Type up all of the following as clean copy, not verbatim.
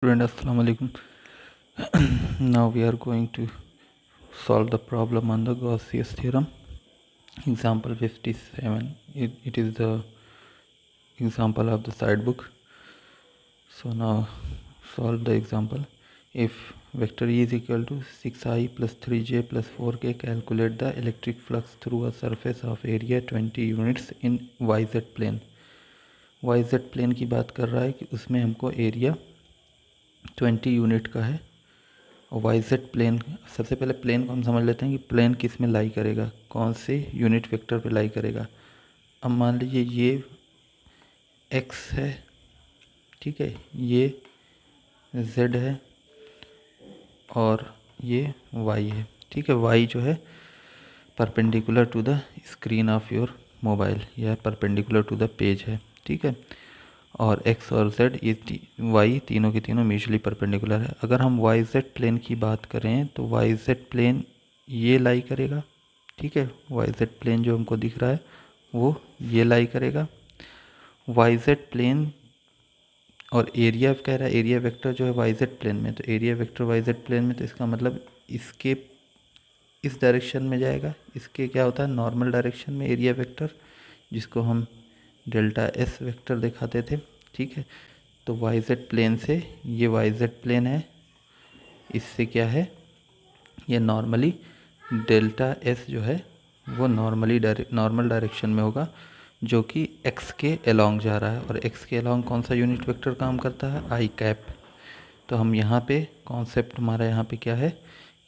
Student, assalamu alaikum. Now we are going to solve the problem on the Gaussian theorem. Example 57. It is the example of the side book. So now solve the example. If vector E is equal to 6i plus 3j plus 4k, calculate the electric flux through a surface of area 20 units in yz plane. yz plane की बात कर रहा है कि उसमें हमको area 20 unit का है और वाई जेड प्लेन। सबसे पहले प्लेन को हम समझ लेते हैं कि प्लेन किस में लाई करेगा, कौन से यूनिट वेक्टर पे लाई करेगा। अब मान लीजिए ये एक्स है, ठीक है, ये जेड है और ये वाई है, ठीक है। वाई जो है perpendicular to the screen of your mobile या परपेंडिकुलर टू द पेज है, ठीक है। और x और z ये y तीनों के तीनों म्यूचुअली परपेंडिकुलर है। अगर हम वाई जेड प्लेन की बात करें तो वाई जेड प्लेन ये लाई करेगा, ठीक है। वाई जेड प्लेन जो हमको दिख रहा है वो ये लाई करेगा। वाई जेड प्लेन और एरिया कह रहा है, एरिया वेक्टर जो है वाई जेड प्लेन में, तो area vector Y Z plane में, तो इसका मतलब इसके इस डायरेक्शन में जाएगा। इसके क्या होता है, नॉर्मल डायरेक्शन में एरिया वेक्टर, जिसको हम डेल्टा एस वेक्टर दिखाते थे, ठीक है। तो वाई जेड प्लेन से ये वाई जेड प्लेन है, इससे क्या है, ये नॉर्मली डेल्टा एस जो है वो नॉर्मल डायरेक्शन में होगा, जो कि एक्स के अलोंग जा रहा है। और एक्स के अलोंग कौन सा यूनिट वेक्टर काम करता है, आई कैप। तो हम यहाँ पे कॉन्सेप्ट हमारा यहाँ पे क्या है,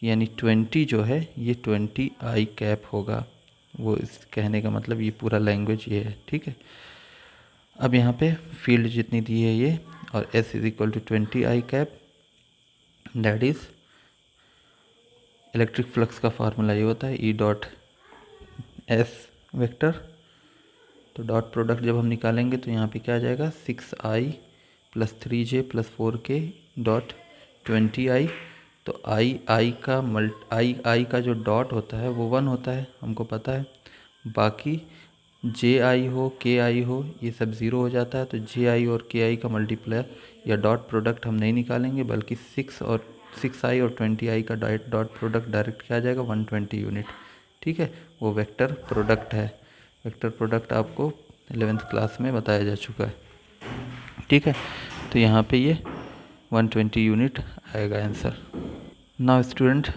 यानी 20 जो है ये 20 आई कैप होगा। वो इस कहने का मतलब ये पूरा लैंग्वेज ये है, ठीक है। अब यहाँ पे फील्ड जितनी दी है ये, और S is equal to 20 I cap, that is electric flux का फार्मूला ये होता है E डॉट एस वेक्टर। तो डॉट प्रोडक्ट जब हम निकालेंगे तो यहाँ पे क्या आ जाएगा, 6i plus 3j plus 4k dot 20i। तो आई का जो डॉट होता है वो 1 होता है, हमको पता है। बाकी जे आई हो के आई हो ये सब ज़ीरो हो जाता है। तो जे आई और के आई का मल्टीप्लायर या डॉट प्रोडक्ट हम नहीं निकालेंगे, बल्कि 6i और 20i का डॉट प्रोडक्ट डायरेक्ट क्या आ जाएगा, 120 यूनिट, ठीक है। वो वेक्टर प्रोडक्ट है। वेक्टर प्रोडक्ट आपको 11th क्लास में बताया जा चुका है, ठीक है। तो यहाँ पे ये 120 यूनिट आएगा answer. Now student,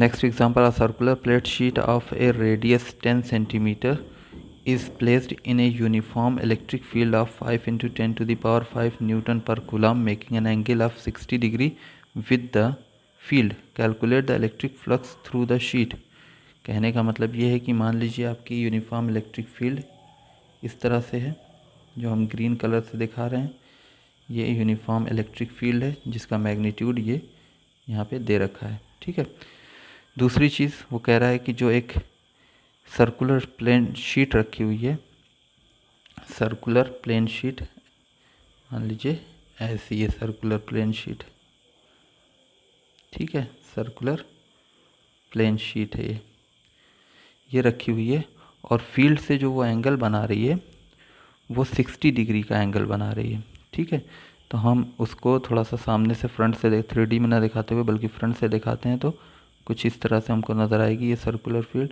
next example, a circular plate sheet of a radius 10 centimeter is placed in a uniform electric field of 5 into 10 to the power 5 Newton per coulomb, making an angle of 60 degree with the field. Calculate the electric flux through the sheet. कहने का मतलब ये है कि मान लीजिए आपकी uniform electric field इस तरह से है, जो हम ग्रीन कलर से दिखा रहे हैं। ये यूनिफॉर्म इलेक्ट्रिक फील्ड है जिसका मैग्नीट्यूड ये यहाँ पे दे रखा है, ठीक है। दूसरी चीज़ वो कह रहा है कि जो एक सर्कुलर प्लेन शीट रखी हुई है, सर्कुलर प्लेन शीट, मान लीजिए ऐसी ये सर्कुलर प्लेन शीट, ठीक है, सर्कुलर प्लेन शीट है ये रखी हुई है। और फील्ड से जो वो एंगल बना रही है वो 60 डिग्री का एंगल बना रही है, ठीक है। तो हम उसको थोड़ा सा सामने से फ्रंट से 3D में ना दिखाते हुए बल्कि फ्रंट से दिखाते हैं, तो कुछ इस तरह से हमको नज़र आएगी ये सर्कुलर फील्ड,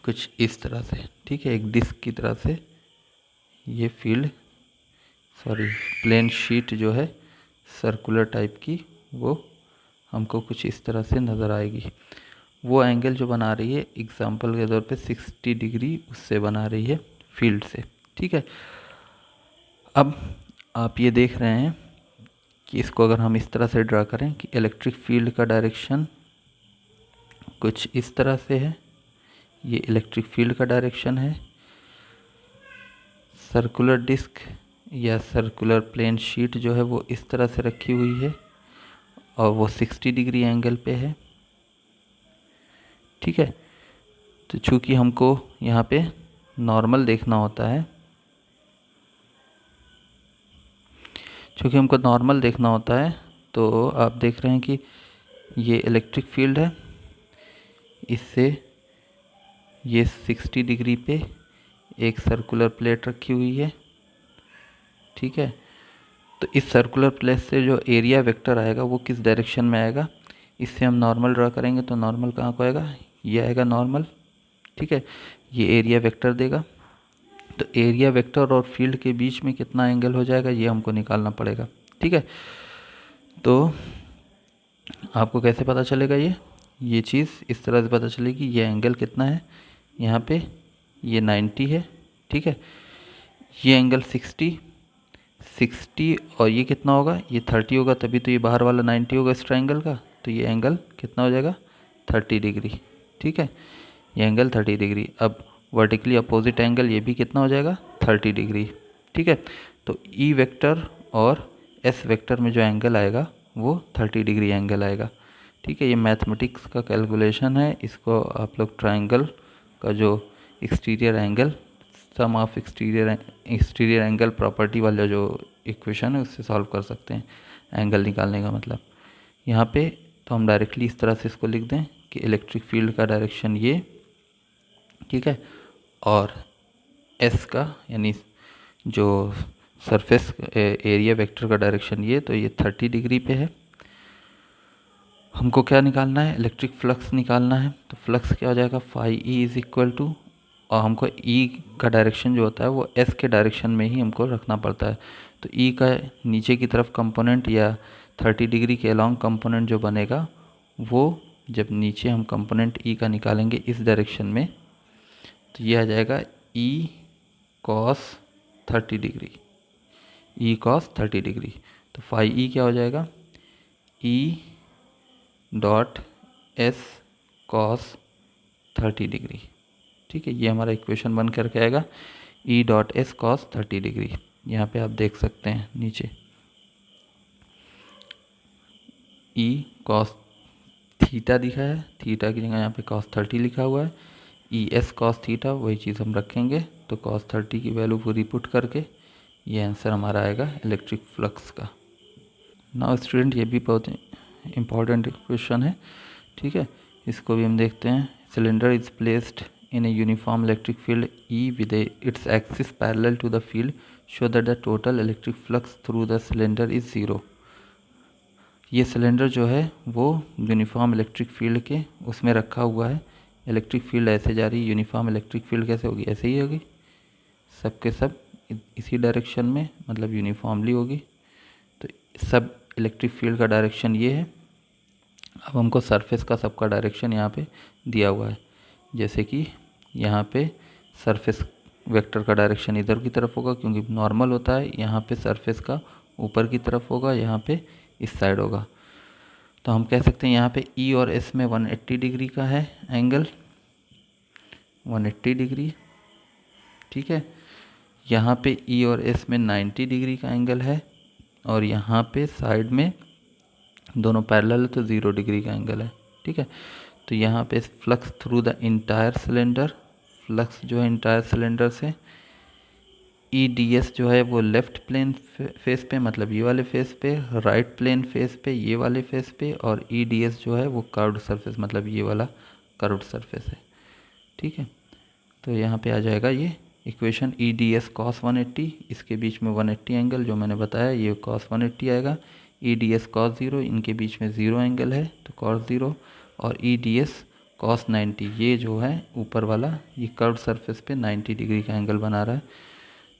कुछ इस तरह से, ठीक है। एक डिस्क की तरह से ये फील्ड, प्लेन शीट जो है सर्कुलर टाइप की, वो हमको कुछ इस तरह से नज़र आएगी। वो एंगल जो बना रही है एग्जांपल के तौर पे 60 डिग्री उससे बना रही है फील्ड से, ठीक है। अब आप ये देख रहे हैं कि इसको अगर हम इस तरह से ड्रा करें कि इलेक्ट्रिक फील्ड का डायरेक्शन कुछ इस तरह से है, ये इलेक्ट्रिक फील्ड का डायरेक्शन है। सर्कुलर डिस्क या सर्कुलर प्लेन शीट जो है वो इस तरह से रखी हुई है और वो 60 डिग्री एंगल पे है, ठीक है। तो चूँकि हमको यहाँ पे नॉर्मल देखना होता है, तो आप देख रहे हैं कि ये इलेक्ट्रिक फील्ड है, इससे ये 60 डिग्री पे एक सर्कुलर प्लेट रखी हुई है, ठीक है। तो इस सर्कुलर प्लेस से जो एरिया वेक्टर आएगा वो किस डायरेक्शन में आएगा, इससे हम नॉर्मल ड्रा करेंगे। तो नॉर्मल कहाँ को आएगा, ये आएगा नॉर्मल, ठीक है, ये एरिया वेक्टर देगा। तो एरिया वेक्टर और फील्ड के बीच में कितना एंगल हो जाएगा ये हमको निकालना पड़ेगा, ठीक है। तो आपको कैसे पता चलेगा, ये चीज़ इस तरह से पता चलेगी, ये एंगल कितना है यहाँ पे, ये 90 है, ठीक है, ये एंगल 60 और ये कितना होगा, ये 30 होगा, तभी तो ये बाहर वाला 90 होगा इस ट्राइंगल का। तो ये एंगल कितना हो जाएगा, 30 डिग्री, ठीक है, ये एंगल 30 डिग्री। अब वर्टिकली अपोजिट एंगल ये भी कितना हो जाएगा, 30 डिग्री, ठीक है। तो ई वेक्टर और एस वेक्टर में जो एंगल आएगा वो 30 डिग्री एंगल आएगा, ठीक है। ये मैथमेटिक्स का कैलकुलेशन है, इसको आप लोग ट्राइंगल का जो exterior angle, sum of exterior angle property वाला जो इक्वेशन है उससे सॉल्व कर सकते हैं, एंगल निकालने का मतलब यहाँ पे। तो हम डायरेक्टली इस तरह से इसको लिख दें कि इलेक्ट्रिक फील्ड का डायरेक्शन ये, ठीक है, और एस का यानी जो सरफेस एरिया वेक्टर का डायरेक्शन ये, तो ये 30 डिग्री पे है। हमको क्या निकालना है, इलेक्ट्रिक फ्लक्स निकालना है। तो फ्लक्स क्या हो जाएगा, phi E is equal to, और हमको ई का डायरेक्शन जो होता है वो एस के डायरेक्शन में ही हमको रखना पड़ता है। तो ई का नीचे की तरफ कंपोनेंट या 30 डिग्री के अलॉन्ग कंपोनेंट जो बनेगा वो, जब नीचे हम कंपोनेंट ई का निकालेंगे इस डायरेक्शन में, तो ये आ जाएगा E cos 30 degree, E cos 30 degree. तो फाई ई क्या हो जाएगा, E dot S cos 30 degree, ठीक है। ये हमारा इक्वेशन बन करके आएगा E dot S cos 30 degree. यहाँ पे आप देख सकते हैं नीचे ई कॉस थीटा दिखा है, थीटा की जगह यहाँ पे कॉस 30 लिखा हुआ है, ई एस कॉस थीटा वही चीज़ हम रखेंगे। तो कॉस 30 की वैल्यू पूरी पुट करके ये आंसर हमारा आएगा इलेक्ट्रिक फ्लक्स का। नाउ स्टूडेंट, ये भी बहुत इम्पॉर्टेंट क्वेश्चन है, ठीक है, इसको भी हम देखते हैं। Cylinder is placed in a uniform electric field E with its axis parallel to the field, show that the total electric flux through the cylinder is 0। ये सिलेंडर जो है वो यूनिफॉर्म इलेक्ट्रिक फील्ड के उसमें रखा हुआ है, इलेक्ट्रिक फील्ड ऐसे जा रही है, यूनिफॉर्म इलेक्ट्रिक फील्ड कैसे होगी, ऐसे ही होगी, सब के सब इसी डायरेक्शन में, मतलब यूनिफॉर्मली होगी। तो सब इलेक्ट्रिक फील्ड का डायरेक्शन ये है। अब हमको सरफेस का सबका डायरेक्शन यहाँ पे दिया हुआ है, जैसे कि यहाँ पे सरफेस वेक्टर का डायरेक्शन इधर की तरफ होगा क्योंकि नॉर्मल होता है, यहाँ पे सरफेस का ऊपर की तरफ होगा, यहाँ पे इस साइड होगा। तो हम कह सकते हैं यहाँ पे ई और एस में 180 डिग्री का है एंगल, 180 डिग्री, ठीक है। यहाँ पे ई और एस में 90 डिग्री का एंगल है, और यहाँ पे साइड में दोनों पैरेलल है तो 0 डिग्री का एंगल है, ठीक है। तो यहाँ पे flux through the entire cylinder, flux जो है इंटायर सिलेंडर से, ई डी एस जो है वो लेफ़्ट प्लेन फेस पे, मतलब ये वाले फेस पे, राइट प्लेन फेस पे ये वाले फेस पे, और ई डी एस जो है वो कर्व्ड सरफेस, मतलब ये वाला कर्व्ड सरफेस है, ठीक है। तो यहाँ पे आ जाएगा ये equation E D S cos 180, इसके बीच में 180 एंगल जो मैंने बताया ये कॉस 180 आएगा, ई डी एस कॉस 0, इनके बीच में 0 एंगल है तो कॉस 0, और ई डी एस कॉस 90, ये जो है ऊपर वाला ये कर्व्ड सरफेस पे 90 डिग्री का एंगल बना रहा है।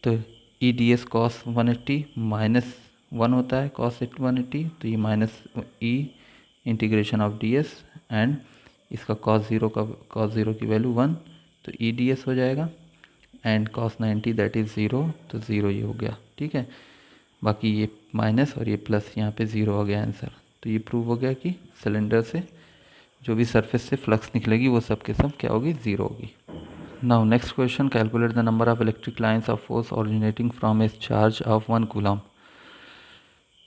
तो ई डी एस कॉस 180 -1 होता है कॉस 180, तो ये minus E integration of D S, and इसका कॉस 0 की वैल्यू 1, तो ई डी एस हो जाएगा, एंड कॉस 90 दैट इज़ 0, तो 0 ये हो गया, ठीक है। बाकी ये माइनस और ये प्लस, यहाँ पे 0 हो गया आंसर। तो ये प्रूव हो गया कि सिलेंडर से जो भी सरफेस से फ्लक्स निकलेगी वो सब के सब क्या होगी, 0 होगी। Now next question, calculate the number of electric lines of force originating from a charge of 1 coulomb.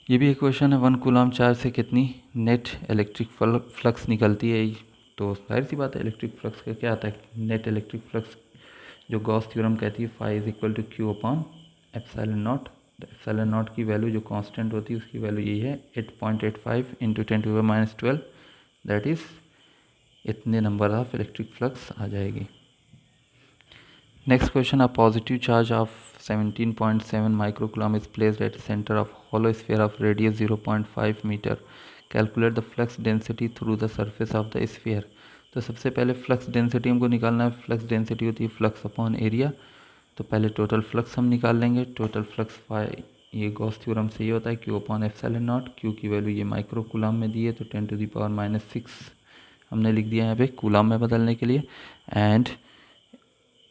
ये भी एक क्वेश्चन है, 1 कूलम चार्ज से कितनी नेट इलेक्ट्रिक फ्लक्स निकलती है। तो जाहिर सी बात है इलेक्ट्रिक फ्लक्स का क्या आता है, नेट इलेक्ट्रिक फ्लक्स जो गॉस थ्योरम कहती है, phi is equal to Q upon epsilon naught. Epsilon naught की वैल्यू जो कांस्टेंट होती है उसकी वैल्यू यही है 8.85 इंटू 10⁻12, दैट इज़ इतने नंबर ऑफ इलेक्ट्रिक फ्लक्स आ जाएगी। Next question, a positive charge of 17.7 microcoulomb is placed at the center of hollow sphere of radius 0.5 meter. Calculate the flux density through the surface of the sphere. तो सबसे पहले flux density हमको निकालना है. Flux density होती है flux upon area. तो पहले टोटल फ्लक्स हम निकाल लेंगे. टोटल फ्लक्स ये गॉस थ्योरम से ये होता है Q upon epsilon not. Q की वैल्यू ये माइक्रो कूलम में दी है तो 10⁻⁻6 हमने लिख दिया है यहाँ पे कूलम में बदलने के लिए. And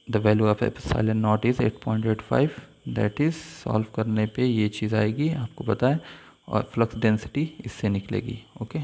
the value of epsilon not is 8.85. That is solve करने पे ये चीज़ आएगी आपको पता है. और फ्लक्स डेंसिटी इससे निकलेगी. ओके